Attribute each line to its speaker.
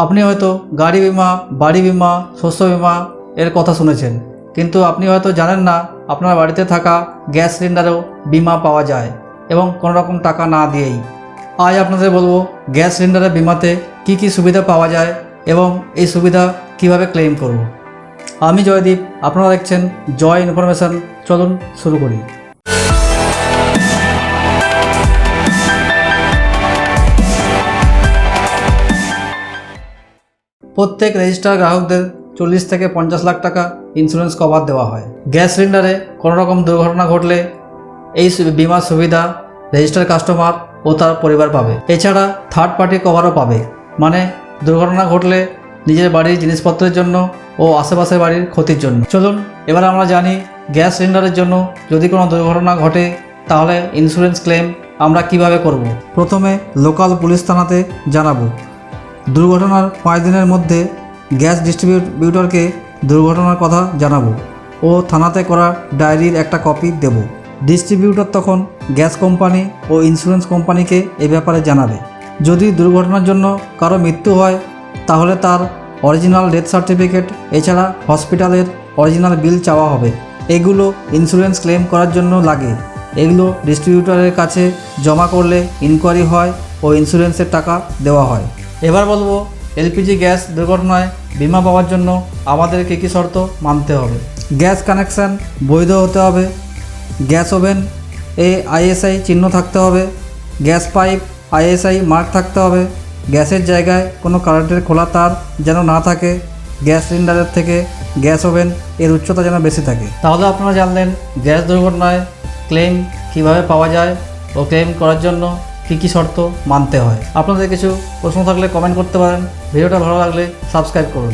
Speaker 1: আপনি হয়তো গাড়ি বিমা, বাড়ি বিমা, শস্য বিমা এর কথা শুনেছেন, কিন্তু আপনি হয়তো জানেন না আপনার বাড়িতে থাকা গ্যাস সিলিন্ডারেও বিমা পাওয়া যায় এবং কোনো রকম টাকা না দিয়েই। আজ আপনাদের বলবো গ্যাস সিলিন্ডারের বিমাতে কি কি সুবিধা পাওয়া যায় এবং এই সুবিধা কিভাবে ক্লেম করব। আমি জয়দীপ, আপনারা দেখছেন জয় ইনফরমেশন। চলুন শুরু করি। প্রত্যেক রেজিস্টার গ্রাহকদের 40 থেকে 50 লাখ টাকা ইন্স্যুরেন্স কভার দেওয়া হয়। গ্যাস সিলিন্ডারে কোনো রকম দুর্ঘটনা ঘটলে এই বিমার সুবিধা রেজিস্টার কাস্টমার ও তার পরিবার পাবে। এছাড়া থার্ড পার্টি কভারও পাবে, মানে দুর্ঘটনা ঘটলে নিজের বাড়ির জিনিসপত্রের জন্য ও আশেপাশের বাড়ির ক্ষতির জন্য। চলুন এবার আমরা জানি গ্যাস সিলিন্ডারের জন্য যদি কোনো দুর্ঘটনা ঘটে তাহলে ইন্স্যুরেন্স ক্লেম আমরা কিভাবে করব। প্রথমে লোকাল পুলিশ থানাতে জানাবো। দুর্ঘটনার 5 দিনের মধ্যে গ্যাস ডিস্ট্রিবিউটরকে দুর্ঘটনার কথা জানাবো ও থানাতে করা ডায়েরির একটা কপি দেব। ডিস্ট্রিবিউটর তখন গ্যাস কোম্পানি ও ইন্স্যুরেন্স কোম্পানিকে এ ব্যাপারে জানাবে। যদি দুর্ঘটনার জন্য কারো মৃত্যু হয় তাহলে তার অরিজিনাল ডেথ সার্টিফিকেট এছাড়া হসপিটালের অরিজিনাল বিল চাওয়া হবে। এগুলো ইন্স্যুরেন্স ক্লেম করার জন্য লাগে। এগুলো ডিস্ট্রিবিউটরের কাছে জমা করলে ইনকোয়ারি হয় ও ইন্স্যুরেন্সের টাকা দেওয়া হয়। এবার বলবো এলপিজি গ্যাস দুর্ঘটনায় বিমা পাওয়ার জন্য আমাদের কী কী শর্ত মানতে হবে। গ্যাস কানেকশান বৈধ হতে হবে, গ্যাস ওভেন আইএসআই চিহ্ন থাকতে হবে, গ্যাস পাইপ আইএসআই মার্ক থাকতে হবে, গ্যাসের জায়গায় কোনো কারেন্টের খোলা তার যেন না থাকে, গ্যাস সিলিন্ডারের থেকে গ্যাস ওভেন এর উচ্চতা যেন বেশি থাকে। তাহলে আপনারা জানলেন গ্যাস দুর্ঘটনায় ক্লেম কিভাবে পাওয়া যায় ও ক্লেম করার জন্য কী কী শর্ত মানতে হয়। আপনাদের কিছু প্রশ্ন থাকলে কমেন্ট করতে পারেন। ভিডিওটা ভালো লাগলে সাবস্ক্রাইব করুন।